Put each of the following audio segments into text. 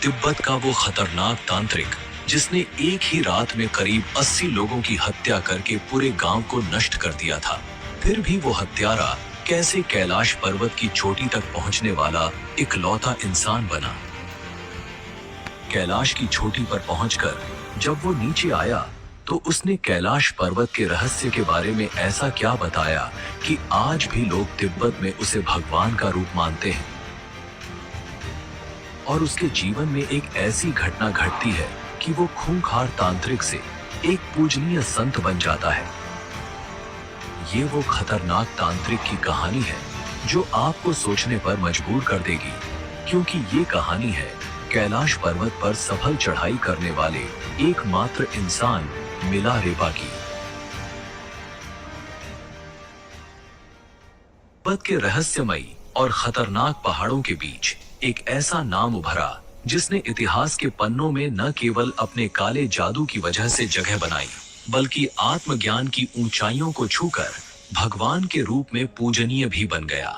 तिब्बत का वो खतरनाक तांत्रिक जिसने एक ही रात में करीब 80 लोगों की हत्या करके पूरे गांव को नष्ट कर दिया था। फिर भी वो हत्यारा कैसे कैलाश पर्वत की चोटी तक पहुंचने वाला इकलौता इंसान बना। कैलाश की चोटी पर पहुंचकर जब वो नीचे आया तो उसने कैलाश पर्वत के रहस्य के बारे में ऐसा क्या बताया कि आज भी लोग तिब्बत में उसे भगवान का रूप मानते हैं। और उसके जीवन में एक ऐसी घटना घटती है कि वो खूंखार तांत्रिक से एक पूजनीय संत बन जाता है। ये वो खतरनाक तांत्रिक की कहानी है जो आपको सोचने पर मजबूर कर देगी, क्योंकि ये कहानी है कैलाश पर्वत पर सफल चढ़ाई करने वाले एकमात्र इंसान मिलारेपा की। तिब्बत के रहस्यमयी और खतरनाक पहाड़ों के बीच एक ऐसा नाम उभरा जिसने इतिहास के पन्नों में न केवल अपने काले जादू की वजह से जगह बनाई, बल्कि आत्मज्ञान की ऊंचाइयों को छूकर भगवान के रूप में पूजनीय भी बन गया।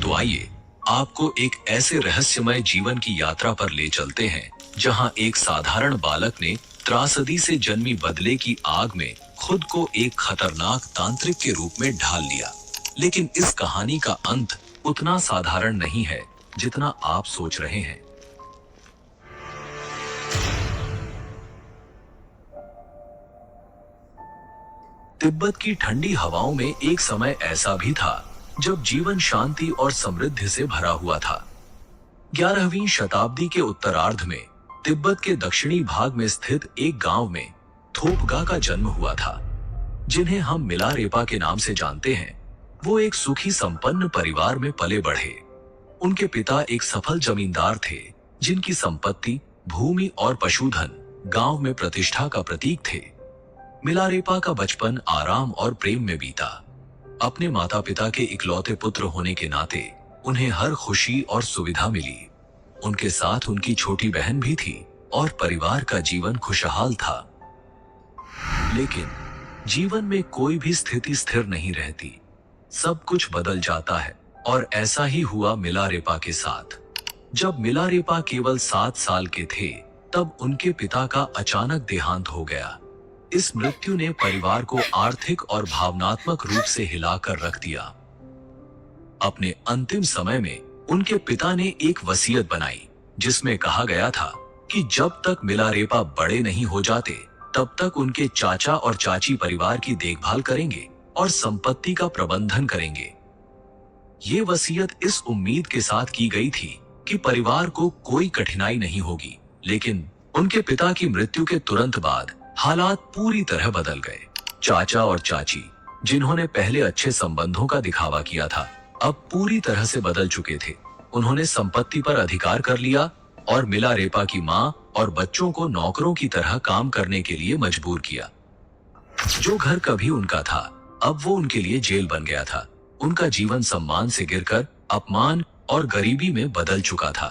तो आइए आपको एक ऐसे रहस्यमय जीवन की यात्रा पर ले चलते हैं जहां एक साधारण बालक ने त्रासदी से जन्मी बदले की आग में खुद को एक खतरनाक तांत्रिक के रूप में ढाल लिया। लेकिन इस कहानी का अंत उतना साधारण नहीं है जितना आप सोच रहे हैं। तिब्बत की ठंडी हवाओं में एक समय ऐसा भी था जब जीवन शांति और समृद्धि से भरा हुआ था। 11वीं शताब्दी के उत्तरार्ध में तिब्बत के दक्षिणी भाग में स्थित एक गांव में थोपगा का जन्म हुआ था, जिन्हें हम मिलारेपा के नाम से जानते हैं। वो एक सुखी संपन्न परिवार में पले बढ़े। उनके पिता एक सफल जमींदार थे जिनकी संपत्ति, भूमि और पशुधन गांव में प्रतिष्ठा का प्रतीक थे। मिलारेपा का बचपन आराम और प्रेम में बीता। अपने माता पिता के इकलौते पुत्र होने के नाते उन्हें हर खुशी और सुविधा मिली। उनके साथ उनकी छोटी बहन भी थी और परिवार का जीवन खुशहाल था। लेकिन जीवन में कोई भी स्थिति स्थिर नहीं रहती, सब कुछ बदल जाता है। और ऐसा ही हुआ मिलारेपा के साथ। जब मिलारेपा केवल 7 साल के थे तब उनके पिता का अचानक देहांत हो गया। इस मृत्यु ने परिवार को आर्थिक और भावनात्मक रूप से हिलाकर रख दिया। अपने अंतिम समय में उनके पिता ने एक वसीयत बनाई जिसमें कहा गया था कि जब तक मिलारेपा बड़े नहीं हो जाते तब तक उनके चाचा और चाची परिवार की देखभाल करेंगे और संपत्ति का प्रबंधन करेंगे। ये वसीयत इस उम्मीद के साथ की गई थी कि परिवार को कोई कठिनाई नहीं होगी। लेकिन उनके पिता की मृत्यु के तुरंत बाद हालात पूरी तरह बदल गए। चाचा और चाची, जिन्होंने पहले अच्छे संबंधों का दिखावा किया था, अब पूरी तरह से बदल चुके थे। उन्होंने संपत्ति पर अधिकार कर लिया और मिलारेपा की मां और बच्चों को नौकरों की तरह काम करने के लिए मजबूर किया। जो घर कभी उनका था, अब वो उनके लिए जेल बन गया था। उनका जीवन सम्मान से गिरकर अपमान और गरीबी में बदल चुका था।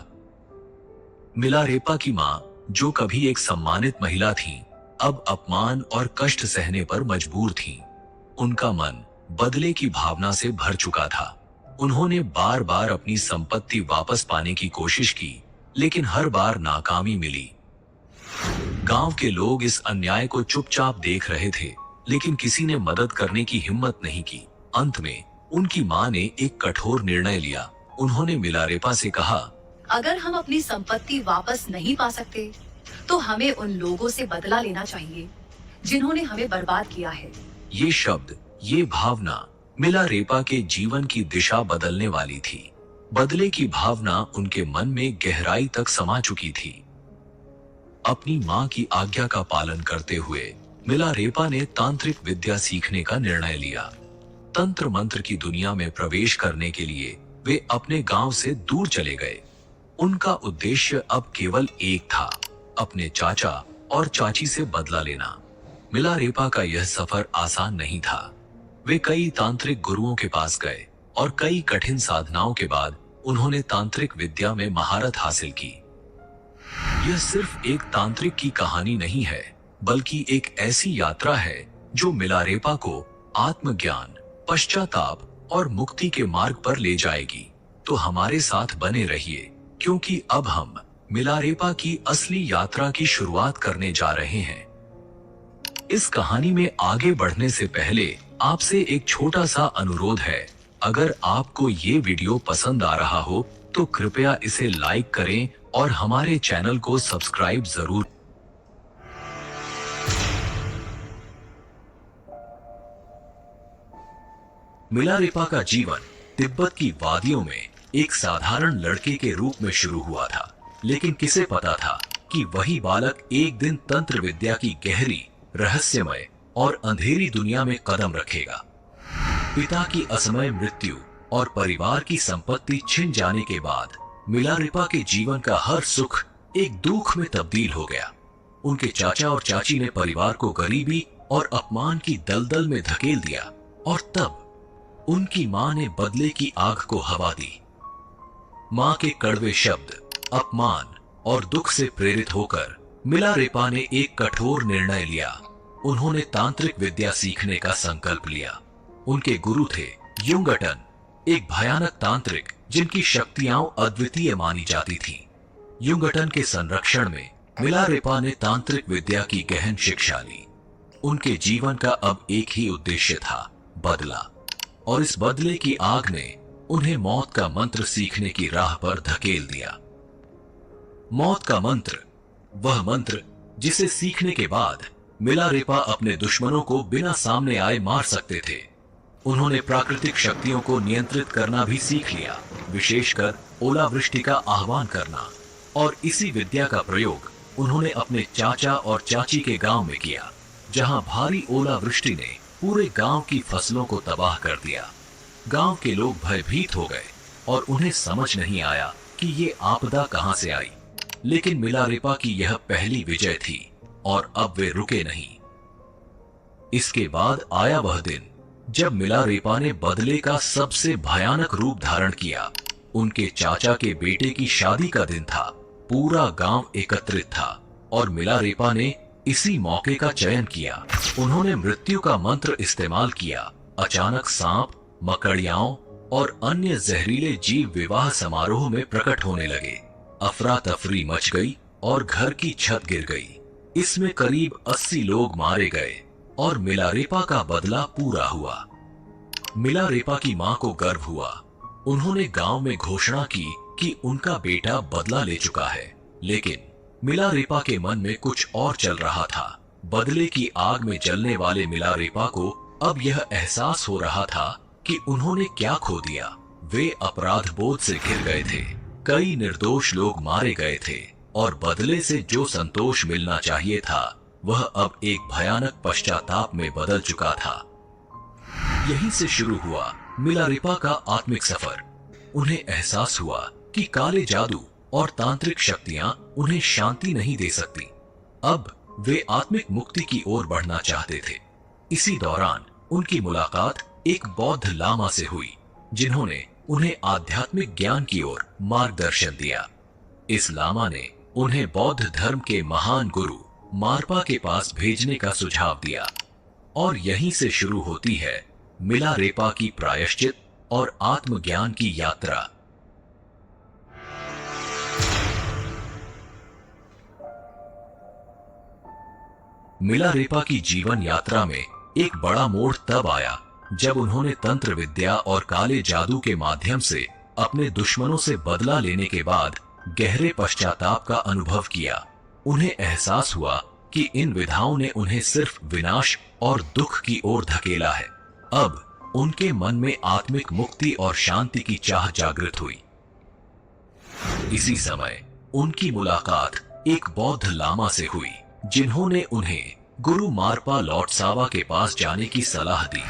मिलारेपा की मां, जो कभी एक सम्मानित महिला थीं, अब अपमान और कष्ट सहने पर मजबूर थीं। उनका मन बदले की भावना से भर चुका था। उन्होंने बार बार अपनी संपत्ति वापस पाने की कोशिश की, लेकिन हर बार नाकामी मिली। गांव के लोग इस अन्याय को चुपचाप देख रहे थे, लेकिन किसी ने मदद करने की हिम्मत नहीं की। अंत में उनकी मां ने एक कठोर निर्णय लिया। उन्होंने मिलारेपा से कहा, अगर हम अपनी संपत्ति वापस नहीं पा सकते तो हमें उन लोगों से बदला लेना चाहिए जिन्होंने हमें बर्बाद किया है। ये शब्द, ये भावना मिलारेपा के जीवन की दिशा बदलने वाली थी। बदले की भावना उनके मन में गहराई तक समा चुकी थी। अपनी मां की आज्ञा का पालन करते हुए मिलारेपा ने तांत्रिक विद्या सीखने का निर्णय लिया। तंत्र मंत्र की दुनिया में प्रवेश करने के लिए वे अपने गांव से दूर चले गए। उनका उद्देश्य अब केवल एक था, अपने चाचा और चाची से बदला लेना। मिलारेपा का यह सफर आसान नहीं था। वे कई तांत्रिक गुरुओं के पास गए और कई कठिन साधनाओं के बाद उन्होंने तांत्रिक विद्या में महारत हासिल की। यह सिर्फ एक तांत्रिक की कहानी नहीं है, बल्कि एक ऐसी यात्रा है जो मिलारेपा को आत्मज्ञान, पश्चाताप और मुक्ति के मार्ग पर ले जाएगी। तो हमारे साथ बने रहिए, क्योंकि अब हम मिलारेपा की असली यात्रा की शुरुआत करने जा रहे हैं। इस कहानी में आगे बढ़ने से पहले आपसे एक छोटा सा अनुरोध है। अगर आपको ये वीडियो पसंद आ रहा हो तो कृपया इसे लाइक करें और हमारे चैनल को सब्सक्राइब जरूर। मिलारेपा का जीवन तिब्बत की वादियों में एक साधारण लड़के के रूप में शुरू हुआ था, लेकिन किसे पता था कि वही बालक एक दिन तंत्र विद्या की गहरी, रहस्यमय और अंधेरी दुनिया में कदम रखेगा। पिता की असमय मृत्यु और परिवार की संपत्ति छिन जाने के बाद मिलारेपा के जीवन का हर सुख एक दुख में तब्दील हो गया। उनके चाचा और चाची ने परिवार को गरीबी और अपमान की दलदल में धकेल दिया और तब उनकी मां ने बदले की आग को हवा दी। मां के कड़वे शब्द, अपमान और दुख से प्रेरित होकर मिलारेपा ने एक कठोर निर्णय लिया। उन्होंने तांत्रिक विद्या सीखने का संकल्प लिया। उनके गुरु थे युंगटन, एक भयानक तांत्रिक जिनकी शक्तियां अद्वितीय मानी जाती थीं। युंगटन के संरक्षण में मिलारेपा ने तांत्रिक विद्या की गहन शिक्षा ली। उनके जीवन का अब एक ही उद्देश्य था, बदला, और इस बदले की आग ने उन्हें मौत का मंत्र सीखने की राह पर धकेल दिया। मौत का मंत्र, वह मंत्र जिसे सीखने के बाद मिलारेपा अपने दुश्मनों को बिना सामने आए मार सकते थे। उन्होंने प्राकृतिक शक्तियों को नियंत्रित करना भी सीख लिया, विशेषकर ओलावृष्टि का आह्वान करना, और इसी विद्या का प्रयोग उन्होंने अपने चाचा और चाची के गांव में किया, जहां भारी ओलावृष्टि ने पूरे गांव की फसलों को तबाह कर दिया। गांव के लोग भयभीत हो गए और उन्हें समझ नहीं आया कि ये आपदा कहां से आई। लेकिन मिलारेपा की यह पहली विजय थी और अब वे रुके नहीं। इसके बाद आया वह दिन जब मिलारेपा ने बदले का सबसे भयानक रूप धारण किया। उनके चाचा के बेटे की शादी का दिन था। पूरा गांव एकत्रित था और मिलारेपा ने इसी मौके का चयन किया। उन्होंने मृत्यु का मंत्र इस्तेमाल किया। अचानक सांप, मकड़ियाओं और अन्य जहरीले जीव विवाह समारोह में प्रकट होने लगे। अफरा तफरी मच गई और घर की छत गिर गई। इसमें करीब 80 लोग मारे गए और मिलारेपा का बदला पूरा हुआ। मिलारेपा की मां को गर्व हुआ। उन्होंने गांव में घोषणा की कि उनका बेटा बदला ले चुका है। लेकिन मिलारेपा के मन में कुछ और चल रहा था। बदले की आग में जलने वाले मिलारेपा को अब यह एहसास हो रहा था कि उन्होंने क्या खो दिया। वे अपराध बोध से घिर गए थे। कई निर्दोष लोग मारे गए थे और बदले से जो संतोष मिलना चाहिए था वह अब एक भयानक पश्चाताप में बदल चुका था। यहीं से शुरू हुआ मिलारेपा का आत्मिक सफर। उन्हें एहसास हुआ कि काले जादू और तांत्रिक शक्तियां उन्हें शांति नहीं दे सकती। अब वे आत्मिक मुक्ति की ओर बढ़ना चाहते थे। इसी दौरान उनकी मुलाकात एक बौद्ध लामा से हुई, जिन्होंने उन्हें आध्यात्मिक ज्ञान की ओर मार्गदर्शन दिया। इस लामा ने उन्हें बौद्ध धर्म के महान गुरु मारपा के पास भेजने का सुझाव दिया और यहीं से शुरू होती है मिलारेपा की प्रायश्चित और आत्मज्ञान की यात्रा। मिलारेपा की जीवन यात्रा में एक बड़ा मोड़ तब आया जब उन्होंने तंत्र विद्या और काले जादू के माध्यम से अपने दुश्मनों से बदला लेने के बाद गहरे पश्चाताप का अनुभव किया। उन्हें एहसास हुआ कि इन विधाओं ने उन्हें सिर्फ विनाश और दुख की ओर धकेला है। अब उनके मन में आत्मिक मुक्ति और शांति की चाह जागृत हुई। इसी समय उनकी मुलाकात एक बौद्ध लामा से हुई, जिन्होंने उन्हें गुरु मारपा लौटसावा के पास जाने की सलाह दी।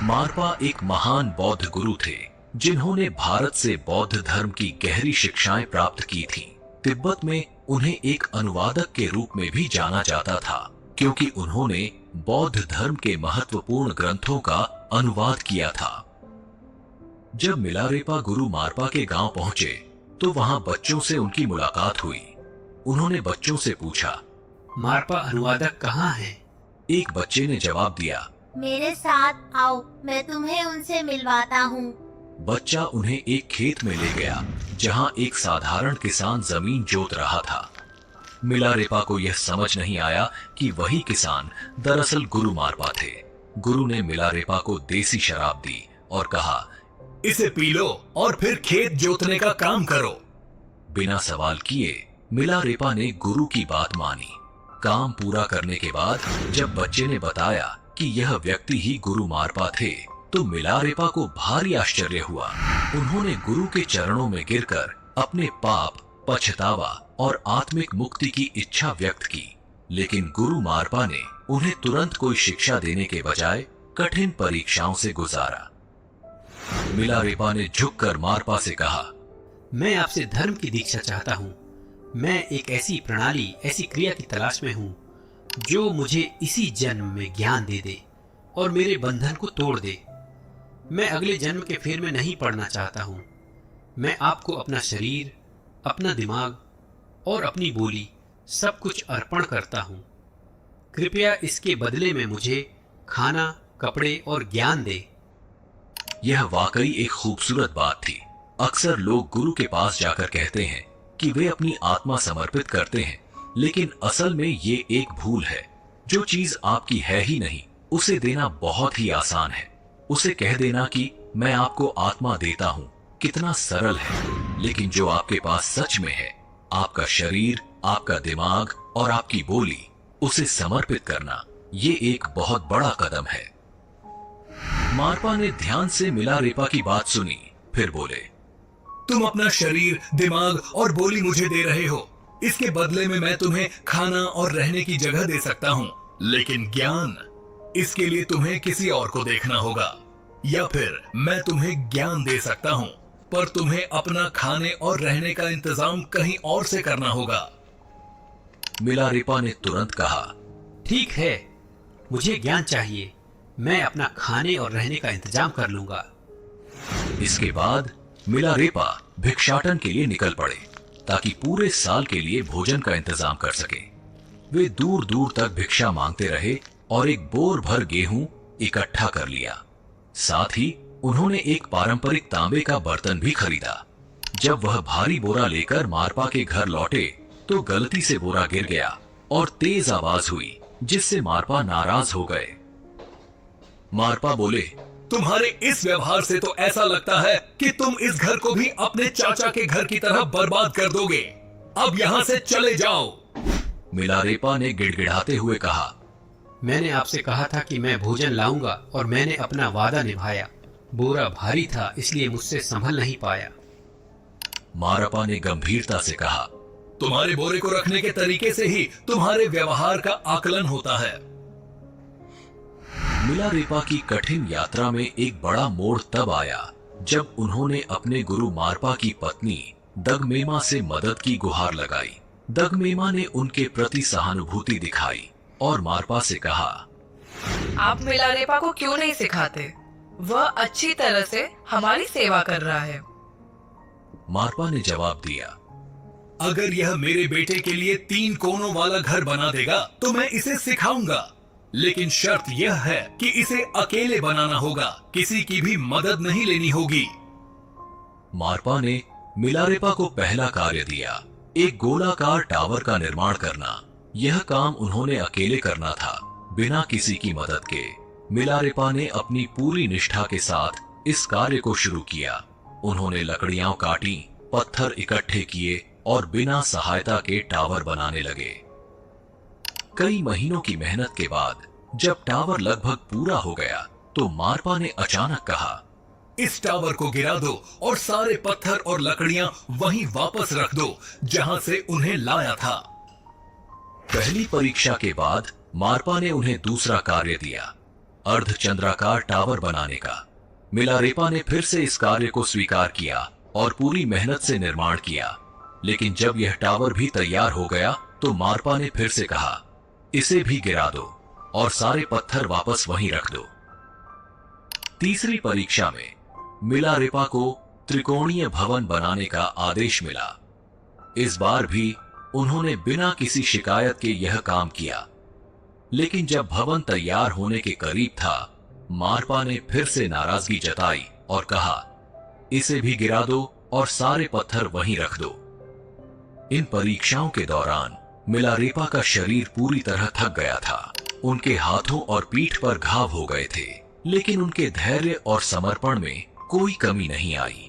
मारपा एक महान बौद्ध गुरु थे, जिन्होंने भारत से बौद्ध धर्म की गहरी शिक्षाएं प्राप्त की थीं। तिब्बत में उन्हें एक अनुवादक के रूप में भी जाना जाता था, क्योंकि उन्होंने बौद्ध धर्म के महत्वपूर्ण ग्रंथों का अनुवाद किया था। जब मिलारेपा गुरु मारपा के गांव पहुंचे तो वहां बच्चों से उनकी मुलाकात हुई। उन्होंने बच्चों से पूछा, मारपा अनुवादक कहाँ है? एक बच्चे ने जवाब दिया, मेरे साथ आओ, मैं तुम्हें उनसे मिलवाता हूँ। बच्चा उन्हें एक खेत में ले गया जहां एक साधारण किसान जमीन जोत रहा था। मिलारेपा को यह समझ नहीं आया कि वही किसान दरअसल गुरु मारपा थे। गुरु ने मिलारेपा को देसी शराब दी और कहा, इसे पी लो और फिर खेत जोतने का काम करो। बिना सवाल किए मिलारेपा ने गुरु की बात मानी। काम पूरा करने के बाद जब बच्चे ने बताया कि यह व्यक्ति ही गुरु मारपा थे, तो मिलारेपा को भारी आश्चर्य हुआ। उन्होंने गुरु के चरणों में गिरकर अपने पाप, पछतावा और आत्मिक मुक्ति की इच्छा व्यक्त की। लेकिन गुरु मारपा ने उन्हें तुरंत कोई शिक्षा देने के बजाय कठिन परीक्षाओं से गुजारा। मिलारेपा ने झुककर मारपा से कहा, मैं आपसे धर्म की दीक्षा चाहता हूँ। मैं एक ऐसी प्रणाली, ऐसी क्रिया की तलाश में हूँ जो मुझे इसी जन्म में ज्ञान दे दे और मेरे बंधन को तोड़ दे। मैं अगले जन्म के फेर में नहीं पड़ना चाहता हूँ। मैं आपको अपना शरीर, अपना दिमाग और अपनी बोली सब कुछ अर्पण करता हूँ। कृपया इसके बदले में मुझे खाना, कपड़े और ज्ञान दे। यह वाकई एक खूबसूरत बात थी। अक्सर लोग गुरु के पास जाकर कहते हैं कि वे अपनी आत्मा समर्पित करते हैं, लेकिन असल में ये एक भूल है। जो चीज आपकी है ही नहीं, उसे देना बहुत ही आसान है। उसे कह देना कि मैं आपको आत्मा देता हूँ, कितना सरल है। लेकिन जो आपके पास सच में है, आपका शरीर, आपका दिमाग और आपकी बोली, उसे समर्पित करना, ये एक बहुत बड़ा कदम है। मारपा ने ध्यान से मिलारेपा की बात सुनी, फिर बोले, तुम अपना शरीर, दिमाग और बोली मुझे दे रहे हो। इसके बदले में मैं तुम्हें खाना और रहने की जगह दे सकता हूँ, लेकिन ज्ञान, इसके लिए तुम्हें किसी और को देखना होगा। या फिर मैं तुम्हें ज्ञान दे सकता हूँ, पर तुम्हें अपना खाने और रहने का इंतजाम कहीं और से करना होगा। मिलारेपा ने तुरंत कहा, ठीक है, मुझे ज्ञान चाहिए। मैं अपना खाने और रहने का इंतजाम कर लूंगा। इसके बाद मिलारेपा भिक्षाटन के लिए निकल पड़े ताकि पूरे साल के लिए भोजन का इंतजाम कर सके। वे दूर दूर तक भिक्षा मांगते रहे और एक बोर भर गेहूं इकट्ठा कर लिया। साथ ही उन्होंने एक पारंपरिक तांबे का बर्तन भी खरीदा। जब वह भारी बोरा लेकर मारपा के घर लौटे तो गलती से बोरा गिर गया और तेज आवाज हुई, जिससे मारपा नाराज हो गए। मारपा बोले, तुम्हारे इस व्यवहार से तो ऐसा लगता है कि तुम इस घर को भी अपने चाचा के घर की तरह बर्बाद कर दोगे। अब यहाँ से चले जाओ। मिलारेपा ने गिड़गिड़ाते हुए कहा, मैंने आपसे कहा था कि मैं भोजन लाऊंगा और मैंने अपना वादा निभाया। बोरा भारी था, इसलिए मुझसे संभल नहीं पाया। मारपा ने गंभीरता से कहा, तुम्हारे बोरे को रखने के तरीके से ही तुम्हारे व्यवहार का आकलन होता है। मिलारेपा की कठिन यात्रा में एक बड़ा मोड़ तब आया जब उन्होंने अपने गुरु मारपा की पत्नी दगमेमा से मदद की गुहार लगाई। दगमेमा ने उनके प्रति सहानुभूति दिखाई और मारपा से कहा, आप मिलारेपा को क्यों नहीं सिखाते? वह अच्छी तरह से हमारी सेवा कर रहा है। मारपा ने जवाब दिया, अगर यह मेरे बेटे के लिए 3 कोनों वाला घर बना देगा तो मैं इसे सिखाऊंगा, लेकिन शर्त यह है कि इसे अकेले बनाना होगा, किसी की भी मदद नहीं लेनी होगी। मारपा ने मिलारेपा को पहला कार्य दिया, एक गोलाकार टावर का निर्माण करना। यह काम उन्होंने अकेले करना था, बिना किसी की मदद के। मिलारेपा ने अपनी पूरी निष्ठा के साथ इस कार्य को शुरू किया। उन्होंने लकड़ियां काटी, पत्थर इकट्ठे किए और बिना सहायता के टावर बनाने लगे। कई महीनों की मेहनत के बाद जब टावर लगभग पूरा हो गया तो मारपा ने अचानक कहा, इस टावर को गिरा दो और सारे पत्थर और लकड़ियां वहीं वापस रख दो जहां से उन्हें लाया था। पहली परीक्षा के बाद मारपा ने उन्हें दूसरा कार्य दिया, अर्धचंद्राकार टावर बनाने का। मिलारेपा ने फिर से इस कार्य को स्वीकार किया और पूरी मेहनत से निर्माण किया। लेकिन जब यह टावर भी तैयार हो गया तो मारपा ने फिर से कहा, इसे भी गिरा दो और सारे पत्थर वापस वहीं रख दो। तीसरी परीक्षा में मिलारेपा को त्रिकोणीय भवन बनाने का आदेश मिला। इस बार भी उन्होंने बिना किसी शिकायत के यह काम किया। लेकिन जब भवन तैयार होने के करीब था, मारपा ने फिर से नाराजगी जताई और कहा, इसे भी गिरा दो और सारे पत्थर वहीं रख दो। इन परीक्षाओं के दौरान मिलारेपा का शरीर पूरी तरह थक गया था। उनके हाथों और पीठ पर घाव हो गए थे, लेकिन उनके धैर्य और समर्पण में कोई कमी नहीं आई।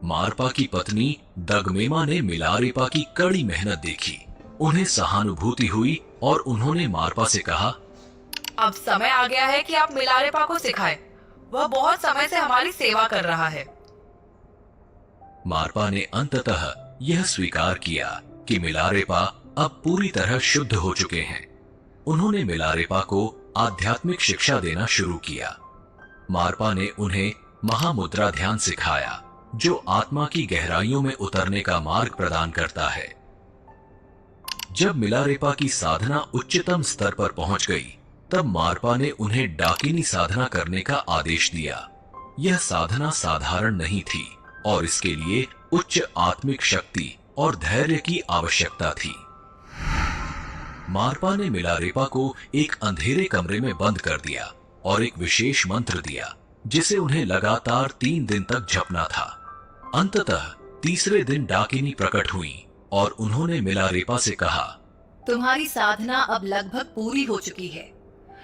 मारपा की पत्नी दगमेमा ने मिलारेपा की कड़ी मेहनत देखी। उन्हें सहानुभूति हुई और उन्होंने मारपा से कहा, अब समय आ गया है कि आप मिलारेपा को सिखाएं। वह बहुत समय से हमारी सेवा कर रहा है। मारपा ने अंततः यह स्वीकार किया कि मिलारेपा अब पूरी तरह शुद्ध हो चुके हैं। उन्होंने मिलारेपा को आध्यात्मिक शिक्षा देना शुरू किया। मारपा ने उन्हें महामुद्रा ध्यान सिखाया, जो आत्मा की गहराइयों में उतरने का मार्ग प्रदान करता है। जब मिलारेपा की साधना उच्चतम स्तर पर पहुंच गई, तब मारपा ने उन्हें डाकिनी साधना करने का आदेश दिया। यह साधना साधारण नहीं थी और इसके लिए उच्च आत्मिक शक्ति और धैर्य की आवश्यकता थी। मारपा ने मिलारेपा को एक अंधेरे कमरे में बंद कर दिया और एक विशेष मंत्र दिया, जिसे उन्हें लगातार 3 दिन तक जपना था। अंततः तीसरे दिन डाकिनी प्रकट हुई और उन्होंने मिलारेपा से कहा, तुम्हारी साधना अब लगभग पूरी हो चुकी है,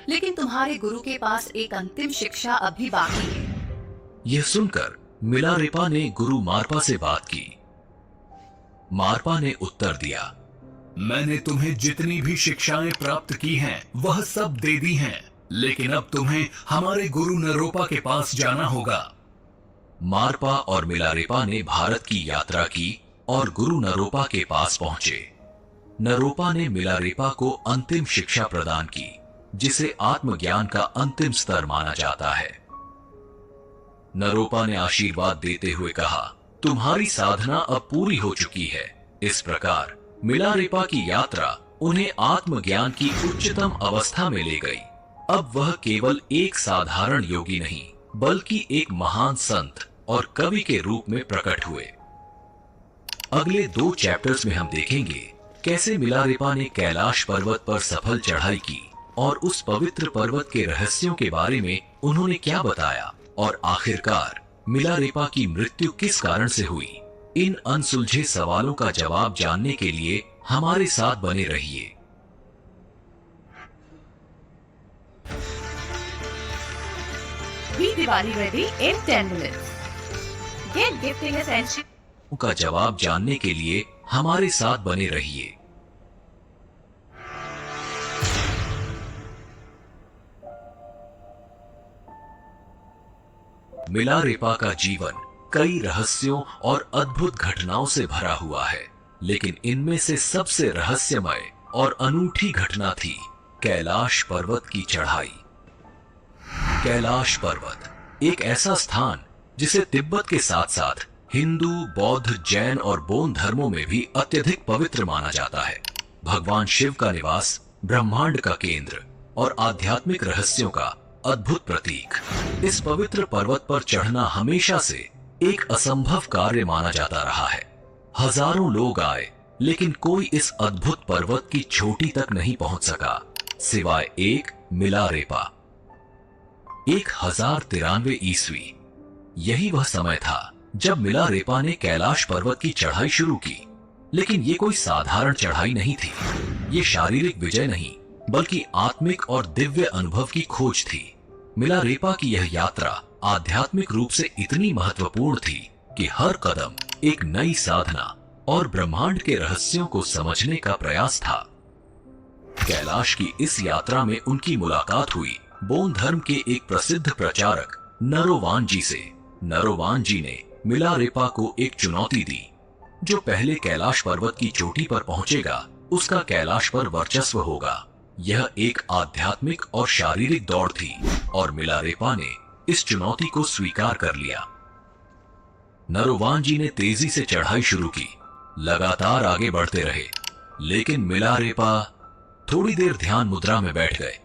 लेकिन तुम्हारे गुरु के पास एक अंतिम शिक्षा अभी बाकी है। यह सुनकर मिलारेपा ने गुरु मारपा से बात की। मारपा ने उत्तर दिया, मैंने तुम्हें जितनी भी शिक्षाएं प्राप्त की हैं, वह सब दे दी हैं, लेकिन अब तुम्हें हमारे गुरु नरोपा के पास जाना होगा। मारपा और मिलारेपा ने भारत की यात्रा की और गुरु नरोपा के पास पहुंचे। नरोपा ने मिलारेपा को अंतिम शिक्षा प्रदान की, जिसे आत्मज्ञान का अंतिम स्तर माना जाता है। नरोपा ने आशीर्वाद देते हुए कहा, तुम्हारी साधना अब पूरी हो चुकी है। इस प्रकार मिलारेपा की यात्रा उन्हें आत्मज्ञान की उच्चतम अवस्था में ले गई। अब वह केवल एक साधारण योगी नहीं, बल्कि एक महान संत और कवि के रूप में प्रकट हुए। अगले 2 चैप्टर्स में हम देखेंगे कैसे मिलारेपा ने कैलाश पर्वत पर सफल चढ़ाई की और उस पवित्र पर्वत के रहस्यों के बारे में उन्होंने क्या बताया, और आखिरकार मिलारेपा की मृत्यु किस कारण से हुई। इन अनसुलझे सवालों का जवाब जानने के लिए हमारे साथ बने रहिए। Be Diwali ready in 10 minutes. Get gifting essential. का जवाब जानने के लिए हमारे साथ बने रहिए। मिलारेपा का जीवन कई रहस्यों और अद्भुत घटनाओं से भरा हुआ है, लेकिन इनमें से सबसे रहस्यमय और अनूठी घटना थी कैलाश पर्वत की चढ़ाई। कैलाश पर्वत एक ऐसा स्थान जिसे तिब्बत के साथ साथ हिंदू, बौद्ध, जैन और बोन धर्मों में भी अत्यधिक पवित्र माना जाता है। भगवान शिव का निवास, ब्रह्मांड का केंद्र और आध्यात्मिक रहस्यों का अद्भुत प्रतीक। इस पवित्र पर्वत पर चढ़ना हमेशा से एक असंभव कार्य माना जाता रहा है। हजारों लोग आए, लेकिन कोई इस अद्भुत पर्वत की चोटी तक नहीं पहुंच सका, सिवाय एक मिलारेपा। 1093 ईस्वी, यही वह समय था जब मिलारेपा ने कैलाश पर्वत की चढ़ाई शुरू की। लेकिन ये कोई साधारण चढ़ाई नहीं थी। ये शारीरिक विजय नहीं, बल्कि आत्मिक और दिव्य अनुभव की खोज थी। मिलारेपा की यह यात्रा आध्यात्मिक रूप से इतनी महत्वपूर्ण थी कि हर कदम एक नई साधना और ब्रह्मांड के रहस्यों को समझने का प्रयास था। कैलाश की इस यात्रा में उनकी मुलाकात हुई बोन धर्म के एक प्रसिद्ध प्रचारक नरोवान जी से। नरोवान जी ने मिलारेपा को एक चुनौती दी, जो पहले कैलाश पर्वत की चोटी पर पहुंचेगा उसका कैलाश पर वर्चस्व होगा। यह एक आध्यात्मिक और शारीरिक दौड़ थी और मिलारेपा ने इस चुनौती को स्वीकार कर लिया। नरोवान जी ने तेजी से चढ़ाई शुरू की, लगातार आगे बढ़ते रहे, लेकिन मिलारेपा थोड़ी देर ध्यान मुद्रा में बैठ गए।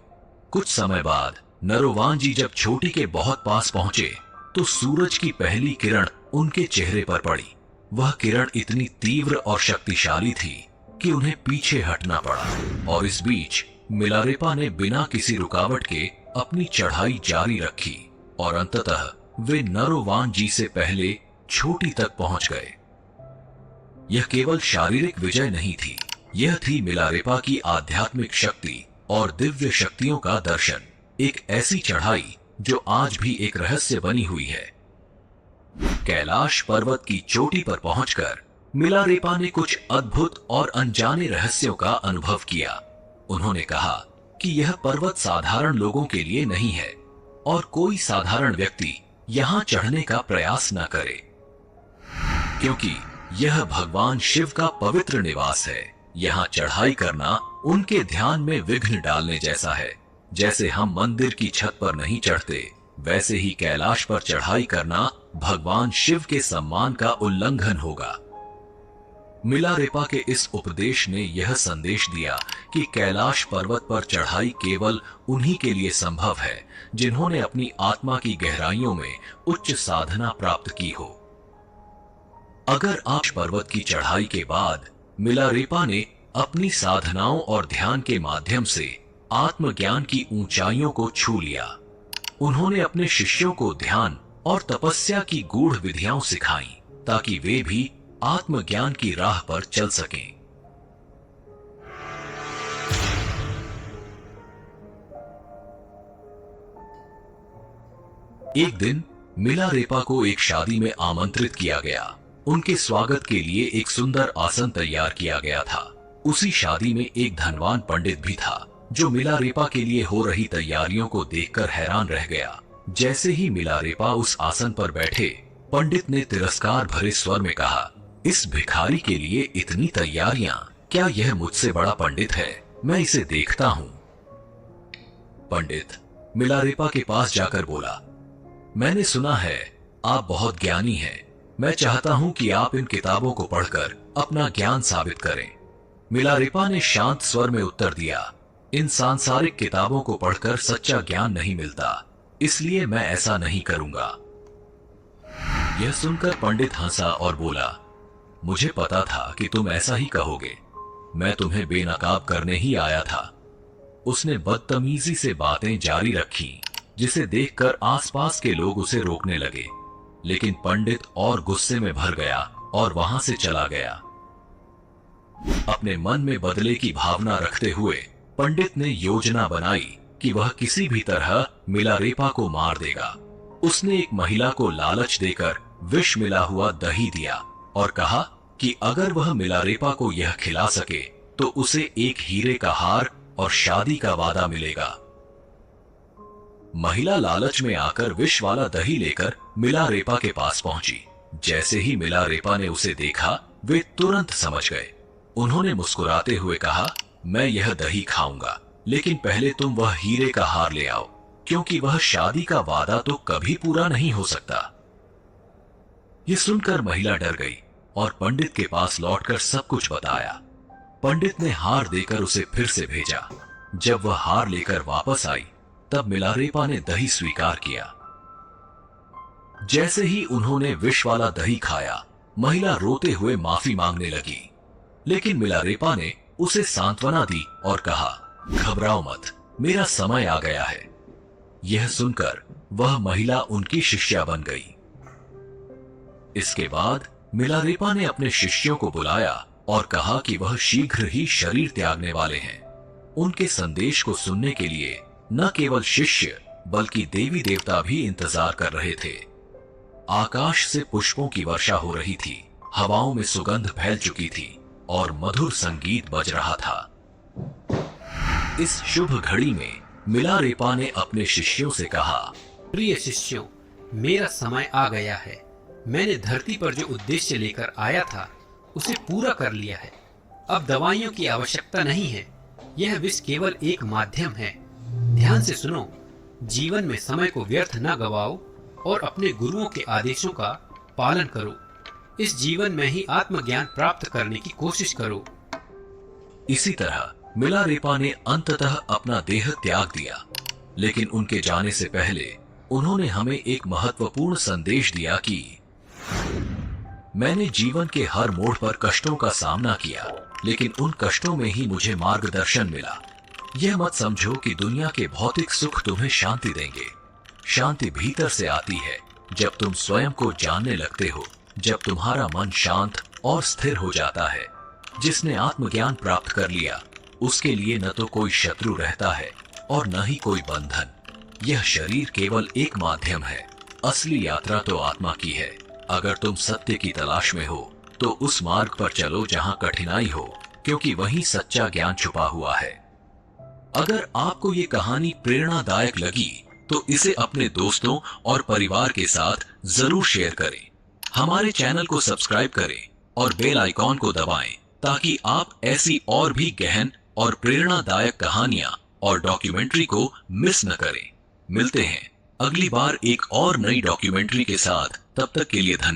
कुछ समय बाद नरोवान जी जब चोटी के बहुत पास पहुंचे तो सूरज की पहली किरण उनके चेहरे पर पड़ी। वह किरण इतनी तीव्र और शक्तिशाली थी कि उन्हें पीछे हटना पड़ा, और इस बीच मिलारेपा ने बिना किसी रुकावट के अपनी चढ़ाई जारी रखी और अंततः वे नरोवान जी से पहले छोटी तक पहुंच गए। यह केवल शारीरिक विजय नहीं थी, यह थी मिलारेपा की आध्यात्मिक शक्ति और दिव्य शक्तियों का दर्शन। एक ऐसी चढ़ाई जो आज भी एक रहस्य बनी हुई है। कैलाश पर्वत की चोटी पर पहुंचकर मिलारेपा ने कुछ अद्भुत और अनजाने रहस्यों का अनुभव किया। उन्होंने कहा कि यह पर्वत साधारण लोगों के लिए नहीं है और कोई साधारण व्यक्ति यहां चढ़ने का प्रयास न करे, क्योंकि यह भगवान शिव का पवित्र निवास है। यहां चढ़ाई करना उनके ध्यान में विघ्न डालने जैसा है। जैसे हम मंदिर की छत पर नहीं चढ़ते, वैसे ही कैलाश पर चढ़ाई करना भगवान शिव के सम्मान का उल्लंघन होगा। मिलारेपा के इस उपदेश ने यह संदेश दिया कि कैलाश पर्वत पर चढ़ाई केवल उन्हीं के लिए संभव है जिन्होंने अपनी आत्मा की गहराइयों में उच्च साधना प्राप्त की हो। अगर आप पर्वत की चढ़ाई के बाद मिलारेपा ने अपनी साधनाओं और ध्यान के माध्यम से आत्मज्ञान की ऊंचाइयों को छू लिया। उन्होंने अपने शिष्यों को ध्यान और तपस्या की गूढ़ विधियां सिखाईं ताकि वे भी आत्मज्ञान की राह पर चल सकें। एक दिन मिलारेपा को एक शादी में आमंत्रित किया गया। उनके स्वागत के लिए एक सुंदर आसन तैयार किया गया था। उसी शादी में एक धनवान पंडित भी था जो मिलारेपा के लिए हो रही तैयारियों को देखकर हैरान रह गया। जैसे ही मिलारेपा उस आसन पर बैठे, पंडित ने तिरस्कार भरे स्वर में कहा, इस भिखारी के लिए इतनी तैयारियां, क्या यह मुझसे बड़ा पंडित है? मैं इसे देखता हूं। पंडित मिलारेपा के पास जाकर बोला, मैंने सुना है आप बहुत ज्ञानी हैं। मैं चाहता हूं कि आप इन किताबों को पढ़कर अपना ज्ञान साबित करें। मिलारेपा ने शांत स्वर में उत्तर दिया, इन सांसारिक किताबों को पढ़कर सच्चा ज्ञान नहीं मिलता, इसलिए मैं ऐसा नहीं करूंगा। यह सुनकर पंडित हंसा और बोला, मुझे पता था कि तुम ऐसा ही कहोगे। मैं तुम्हें बेनकाब करने ही आया था। उसने बदतमीजी से बातें जारी रखी, जिसे देखकर आसपास के लोग उसे रोकने लगे, लेकिन पंडित और गुस्से में भर गया और वहां से चला गया। अपने मन में बदले की भावना रखते हुए पंडित ने योजना बनाई कि वह किसी भी तरह मिलारेपा को मार देगा। उसने एक महिला को लालच देकर विष मिला हुआ दही दिया और कहा कि अगर वह मिलारेपा को यह खिला सके तो उसे एक हीरे का हार और शादी का वादा मिलेगा। महिला लालच में आकर विष वाला दही लेकर मिलारेपा के पास पहुंची। जैसे ही मिलारेपा ने उसे देखा, वे तुरंत समझ गए। उन्होंने मुस्कुराते हुए कहा, मैं यह दही खाऊंगा, लेकिन पहले तुम वह हीरे का हार ले आओ, क्योंकि वह शादी का वादा तो कभी पूरा नहीं हो सकता। यह सुनकर महिला डर गई और पंडित के पास लौटकर सब कुछ बताया। पंडित ने हार देकर उसे फिर से भेजा। जब वह हार लेकर वापस आई, तब मिलारेपा ने दही स्वीकार किया। जैसे ही उन्होंने विष वाला दही खाया, महिला रोते हुए माफी मांगने लगी, लेकिन मिलारेपा ने उसे सांत्वना दी और कहा, घबराओ मत, मेरा समय आ गया है। यह सुनकर वह महिला उनकी शिष्या बन गई। इसके बाद मिलारेपा ने अपने शिष्यों को बुलाया और कहा कि वह शीघ्र ही शरीर त्यागने वाले हैं। उनके संदेश को सुनने के लिए न केवल शिष्य बल्कि देवी देवता भी इंतजार कर रहे थे। आकाश से पुष्पों की वर्षा हो रही थी, हवाओं में सुगंध फैल चुकी थी और मधुर संगीत बज रहा था। इस शुभ घड़ी में मिलारेपा ने अपने शिष्यों से कहा, प्रिय शिष्यों, मेरा समय आ गया है। मैंने धरती पर जो उद्देश्य लेकर आया था उसे पूरा कर लिया है। अब दवाइयों की आवश्यकता नहीं है। यह विष केवल एक माध्यम है। ध्यान से सुनो, जीवन में समय को व्यर्थ न गवाओ और अपने गुरुओं के आदेशों का पालन करो। इस जीवन में ही आत्मज्ञान प्राप्त करने की कोशिश करो। इसी तरह मिलारेपा ने अंततः अपना देह त्याग दिया, लेकिन उनके जाने से पहले उन्होंने हमें एक महत्वपूर्ण संदेश दिया कि मैंने जीवन के हर मोड़ पर कष्टों का सामना किया, लेकिन उन कष्टों में ही मुझे मार्गदर्शन मिला। यह मत समझो कि दुनिया के भौतिक सुख तुम्हें शांति देंगे। शांति भीतर से आती है जब तुम स्वयं को जानने लगते हो, जब तुम्हारा मन शांत और स्थिर हो जाता है। जिसने आत्मज्ञान प्राप्त कर लिया, उसके लिए न तो कोई शत्रु रहता है और न ही कोई बंधन। यह शरीर केवल एक माध्यम है, असली यात्रा तो आत्मा की है। अगर तुम सत्य की तलाश में हो तो उस मार्ग पर चलो जहां कठिनाई हो, क्योंकि वहीं सच्चा ज्ञान छुपा हुआ है। अगर आपको ये कहानी प्रेरणादायक लगी तो इसे अपने दोस्तों और परिवार के साथ जरूर शेयर करें। हमारे चैनल को सब्सक्राइब करें और बेल आइकॉन को दबाएं ताकि आप ऐसी और भी गहन और प्रेरणादायक कहानियां और डॉक्यूमेंट्री को मिस न करें। मिलते हैं अगली बार एक और नई डॉक्यूमेंट्री के साथ। तब तक के लिए धन्यवाद।